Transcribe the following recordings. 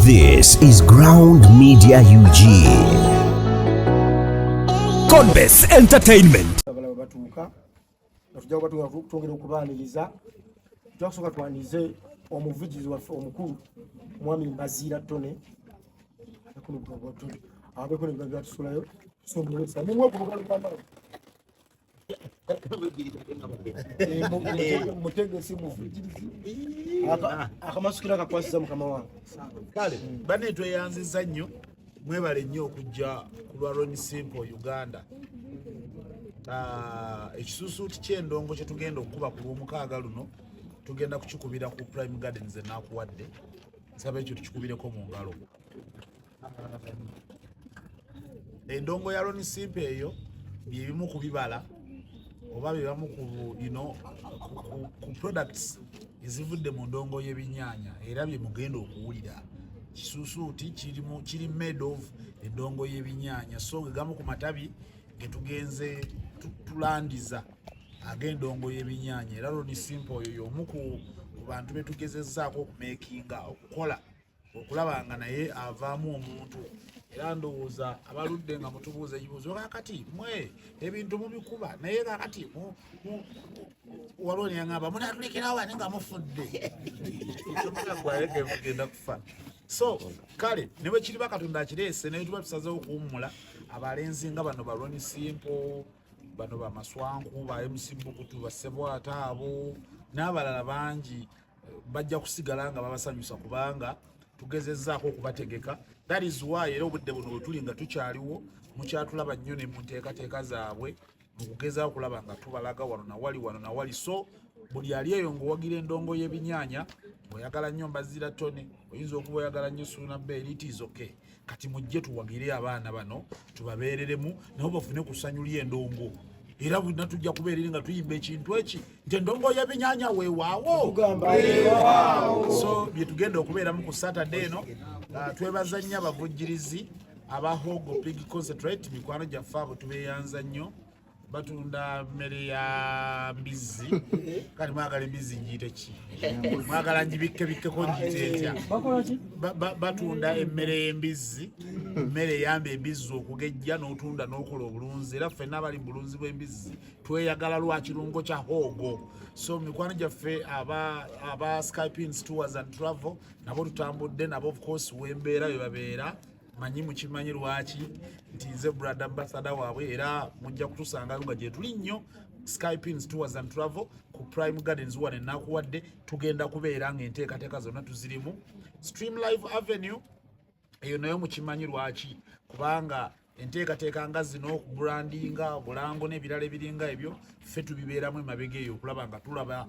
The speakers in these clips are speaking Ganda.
This is Ground Media UG. Conbes Entertainment. Tugenda okubaaniriza twakusooka twanize omuvugizi waffe omukulu mwami Bazira Tone abekone byatusulayo tusomesa mutegesi muvugirizi akamasukira akakwasiza mukama wange kale bane tweyanziza nnyo mwebale nnyo okujja ku lwa Ronnie Simple Uganda. Ekisusuuti ky'endongo kye tugenda okukuba ku lw'omukaaga luno tugenda kukikubira ku Prime Gardens enakuwadde nsaba ekyo tukikubireko mu ngalo. Endongo ya Ronnie Simple eyo byebimu ku bibala oba byebamu ku products ezivudde mu ndongo y'ebinyaanya era bye mugenda okuwulira. Kisusuuti kiri made of endongo y'ebinyaanya, so gamu ku matabi getugenze tulandiza ag'endongo y'ebinyaanya era Ronnie Simple oyo y'omu ku bantu betugezezzaako okumekinga okukola okulaba nga naye avaamu omuntu. Era ndowooza abaludde nga mutubuuza ekibuuzo kakati mwe ebintu mubikuba naye kakati Ronnie yangamba munatulekerawo wane nga mufudde genda kufa. So kale ne bwe kiri Katonda akireese naye tuba tusazeewo kuwummula abalenzi nga bano ba Ronnie Simple, bano ba Maswanku, ba MC Bukutu, ba Sebwata abo n'abalala bangi bajja kusigala nga babasanyusa kubanga tugezezzaako okubategeka. That is why era obudde buno bwe tuli nga tukyaliwo mukyatulaba nnyo ne mu nteekateeka zaabwe mu kugezaako okulaba nga tubalaga wano na wali. So buli ali eyo ng'owagira endongo y'ebinyaanya oyagala nnyo Bazira Tone, oyinza okuba oyagala nnyo Suna Bell, it is okay. Kati mujje tuwagire abaana bano tubabeereremu nabo bafune kusanyulya endongo. Era bwe tujja kubeerera nga tuyimba ekintu eki nti endongo y'ebinyaanya weewaawo. So bye tugenda okubeeramu ku Saturday eno. Twebaza nnyo abavujjirizi aba Hogo Pig Concentrate, mikwano gyaffe abo tubeeyanza nnyo. Batunda mmere ya mbizi kati mwagala embizi njiyite ki mwagala njibikkeko njiyite etya batunda emmere y'embizi, mmere eyamba embizi okugejja n'otunda n'okola obulunzi era ffenna abali mu bulunzi bw'embizi tweyagala lwa kirungo kya Hogo. So mikwano gyaffe aba Skypins Tours and Travel nabo tutambudde nabo of course wembeera we babeera manyi mukimanyi lwaki nti nze brand ambassador waabwe era mujja kutusanga nga gye tuli nnyo Skypins Tours and Travel ku Prime Gardens wane enakuwadde tugenda kubeera ng'enteekateeka zonna tuzirimu. Stream Live Avenue eyo nayo mukimanyi lwaki kubanga enteekateeka nga zino okubrandinga Bulango n'ebirala ebiringa ebyo ffe tubibeeramu emabega eyo okulaba nga tulaba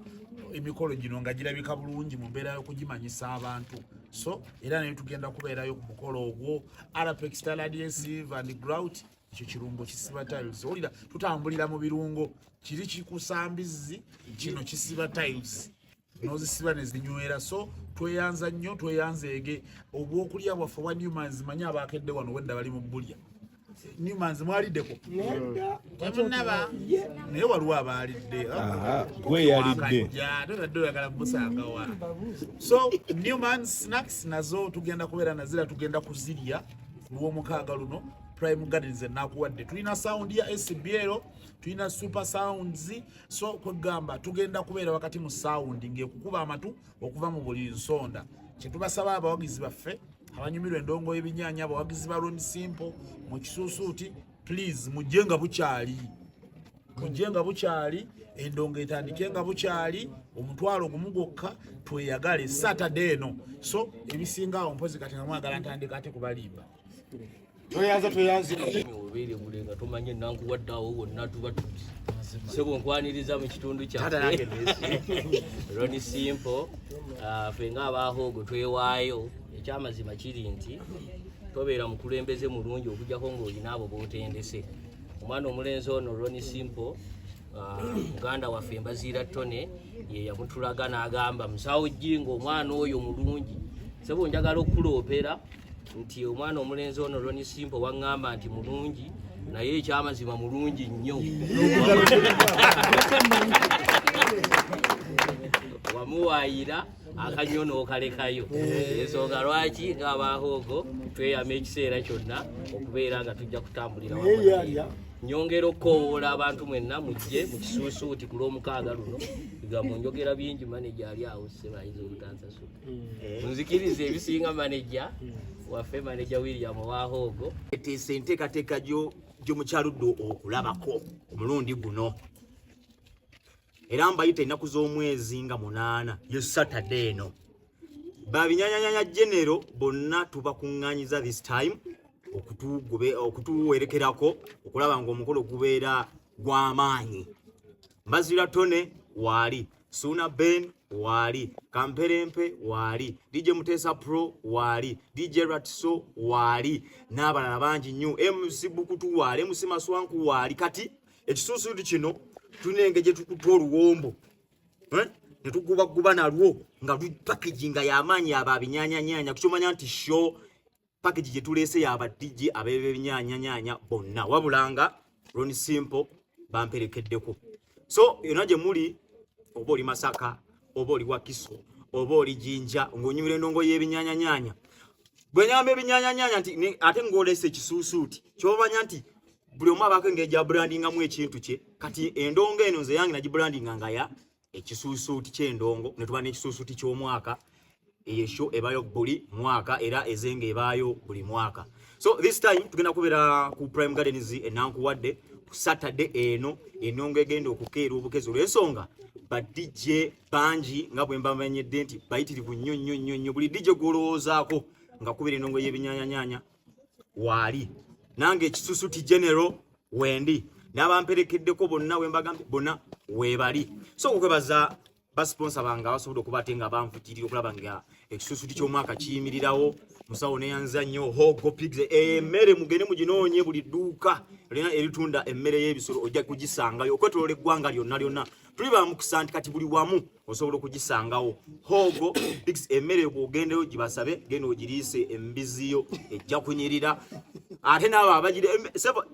emikolo gino nga girabika bulungi mu mbeera y'okugimanyisa abantu. So era naye tugenda kubeerayo ku mukolo ogwo Arapex Style Adhesive and Grout, ekyo kirungo kisiba tiles. Olira tutambulira mu birungo kiri kikusambizi kino kisiba tiles n'ozisiba ne zinywera. So tweyanza nnyo tweyanzeege obwokulya bwaffe bwa Newmans manyi abaakedde wano wedda bali mu bulya Newmans mwaliddeko temunaba naye waliwo abaalidde gwe yalidde totadde oyagala musanga wa. So Newmans snacks nazo tugenda kubeera nazira tugenda kuzirya lw'omukaaga luno Prime Gardens enakuwadde. Tulina sound ya SBL, tulina super sounds. So kwegamba tugenda kubeera wakati mu sound ng'ekukuba amatu okuva mu buli nsonda. Kyetubasaba abawagizi baffe abanyumirwa endongo y'ebinyaanya abawagizi ba Ronnie Simple mu kisusuuti please mujje nga bukyali endongo etandike nga bukyali omutwalo gumu gwokka tweyagale Saturday eno. So ebisingawo mpozi kati nga mwagala ntandika ate kubalimba tweyanze obere bulenga tomanye nankuwaddawo wonna tuba tuti sebo nkwaniriza mu kitundu kyaffe Ronnie Simple ffe nga abaahogo twewaayo. Ekyamazima kiri nti tobeera mukulembeze mulungi okujjako ng'olina abo bootendese. Omwana omulenzi ono Ronnie Simple muganda waffe Bazira Tone ye yamutulaga n'agamba musawo jjingo omwana oyo mulungi sebo njagala okuloopera nti omwana omulenzi ono Ronnie Simple waŋŋamba nti mulungi naye ekyamazima mulungi nnyo wamuwaayira akanyono okalekayo ensonga lwaki ng'abahoogo tweyama ekiseera kyonna okubeera nga tujja kutambulira nyongera okukowoola abantu mwenna mujje mu kisuusuuti ku lw'omukaaga luno bigambo njogera bingi maneja ali awo sebayinza obutansasula nzikiriza ebisinga maneja waffe maneja William Wahoogo eteese enteekateeka gy'omukyaludde okulabako omulundi guno era mbayita ennaku z'omwezi nga 8 ye Saturday eno babinyanyanya genero bonna tubakuŋŋaanyiza this time okutuwerekerako okulaba ng'omukolo gubeera gw'amaanyi. Mbazira Tone waali, Suna Ben waali, Kamperempe waali, DJ Mutesa Pro waali, DJ Ratso waali, n'abalala bangi nnyo, MC Bukutu waali, MC Maswanku waali. Kati ekisuusuuti kino tunenge gye tukutwa oluwombo ne tugubaguba nalwo nga packaging y'amaanyi ababinyanyanyanya kukyomanya nti show package gye tuleese yaba DJ abebebinyanyanyanya bonna wabulanga Ronnie Simple bamperekeddeko. So yonna gye muli oba oli Masaka oba oli Wakiso oba oli Jinja ng'onyumira endongo y'ebinyanyanyanya bwe nyamba ebinyanyanyanya nti ate ng'olese ekisuusuuti kyomanya nti buli omu abaako engeri brandingamu ekintu kye. Kati endongo eno nze yange nagibrandinga nga ya ekisuusuuti ky'endongo ne tuba n'ekisuusuuti ky'omwaka. Esho ebayo buli mwaka era ezenga ebayo buli mwaka. So this time tugenda kubeera ku Prime Gardens enankuwadde ku Saturday eno enongo egenda okukeera obukezi olw'ensonga ba DJ bangi nga bwe mbamanyedde nti bayitirivu nnyo buli DJ gwolowoozaako nga kubeera enongo y'ebinyanyanyanya waali. Nange ekisuusuuti general wendi n'abamperekeddeko bonna wembagambye bonna weebali. So okwebaza basponsor banga basobola okubate nga banfutirira okulaba nga ekisuusuuti ky'omwaka kiyimirirawo. Musawo neyanza nnyo Hogo Pigs emmere mugende muginoonye buli dduuka lina eritunda emmere y'ebisolo ojja kugisangayo okwetolola eggwanga lyonna tuli bamukisa nti kati buli wamu osobola okugisangawo. Hogo Pigs emmere bw'ogendeyo gibasabe genda ogiriise embiziyo ejja kunyirira ate n'abo abagire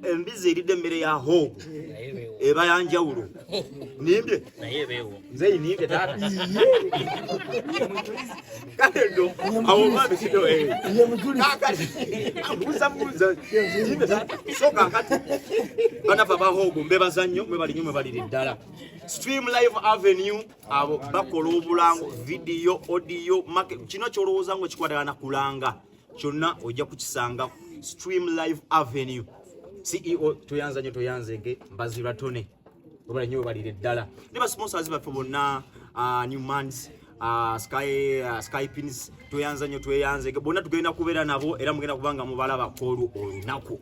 embizi eridde emmere ya Hogo eba yanjawulo nimbye nze nimbye taata kadendo awo mabisido Muza soka kati bana baba Hogo mbebaza nnyo mwe bali nnyo mwe balira ddala. Stream Live Avenue abo bakola obulango video audio market kino kyolowooza ngo kikwatagana kulanga kyonna ojja kukisanga Stream Live Avenue. CEO toyanzenge Mbazira Tone bali nnyo balira ddala ne ba sponsors baffe bonna Newmans Sky Pins tuyanza nnyo tweyanzege bonna tugenda kubeera nabo era mugenda kubanga mubalaba kolu olunaku.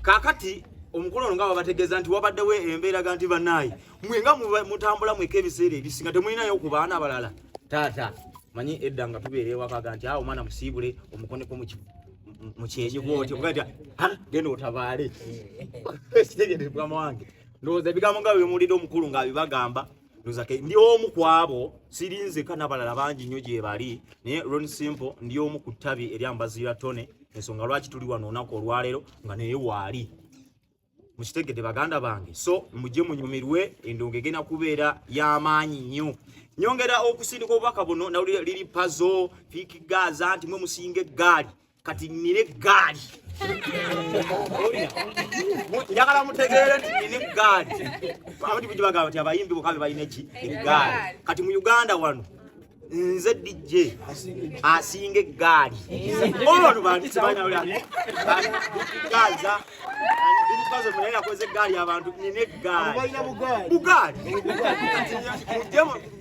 Kakati omukolo nga babategeeza nti wabaddewo embeera ganti banayi mwenga mutambula mweka ebiseera ebisinga temulinayo okubaana abalala taata manyi edda nga tubeera ewaka nti awo mwana musiibule omukoneko mu kyenyi bwotyo ogati genda otabaale ekitegeerebwama wange ndowooza ebigambo nga bimulidde omukulu ng'abibagamba ndi omu kwabo sirinzeka n'abalala bangi nnyo gye bali naye Ronnie Simple ndi omu ku ttabi erya Mbazira Tone ensonga lwaki tuli wano olunaku olwaleero nga naye waali mukitegedde baganda bange. So mujje munyumirwe endongo egenda kubeera y'amaanyi nnyo. Nyongera okusindika obubaka buno nawulira liri pazo Fiki Gaza nti mwe musinga eggaali kati nnina eggaali njagala mutegeere nti nnina eggaali abati bujje bagamba nti abayimbi bokabe balina eggaali kati mu Uganda wano nze DJ asinga eggaali ono bantu tebanyawulira Gaza Because of the cause Gari abantu nine Gari Bugari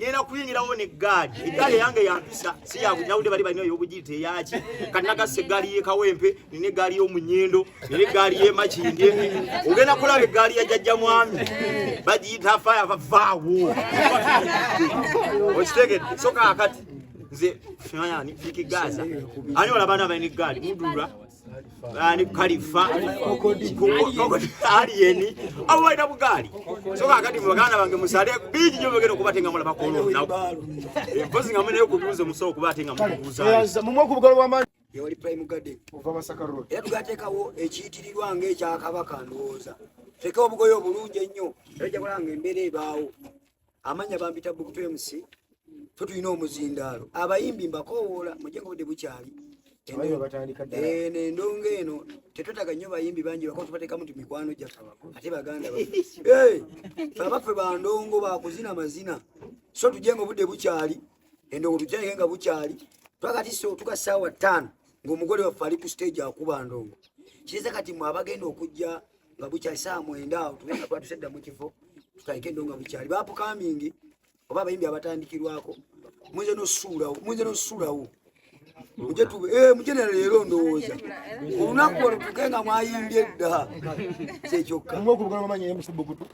yena kuyingira wone Gari Gari yange yampisa si ya nyawude bali bali yobugite yachi kanaga se Gari ye kawempe nine Gari yo munyendo nine Gari ye machinde ogenda kulabe Gari ya jajja mwami bajita fire vawo ostege soka akati nze fanya ni Fiki Gaza ani wala bana bani Gari mudura ani Khalifa aliyeni awaida bugali so kakati muganda bange musale biji nyo bagenda kubatenga mula bakolo na mpozi ngamene yo kubuza muso kubatenga mukubuza mumwe kubugalo bw'amanyi yoli Prime Garden ova Masaka Road yatugatekawo ekiyitirirwa ng'ekya Kabaka ndowooza teka obugoyo obulungi ennyo ejja kulanga embeera ebaawo amanya bambita Bukutu MC ffe tulina omuzindaalo abayimbi mbakowoola mujengo budde bukyali Abayiwa batandika ddala. nendonga eno tetwetaaga nnyo bayimbi bangi bako tubateekamu ti mikwano gyaffe ate baganda abaffe bandongo bakuzina mazina so tujenga obudde bukyali endongo tukyalike nga bukyali twakati so tuka ssaawa 5 ng'omugole waffe ali ku stage akuba ndongo kiriza kati mwe abagenda okujja nga bukyali saa 9 awo tugenda kuba tusedda mu kifo tukalike endongo nga bukyali bapukamingi oba abayimbi abatandikirwako muyinza n'osuulawo muje ne leero ndowooza olunaku olwo tuke nga mwayimbye dda kyekyokka Mwe okubugana bamanyi MC Bugutu.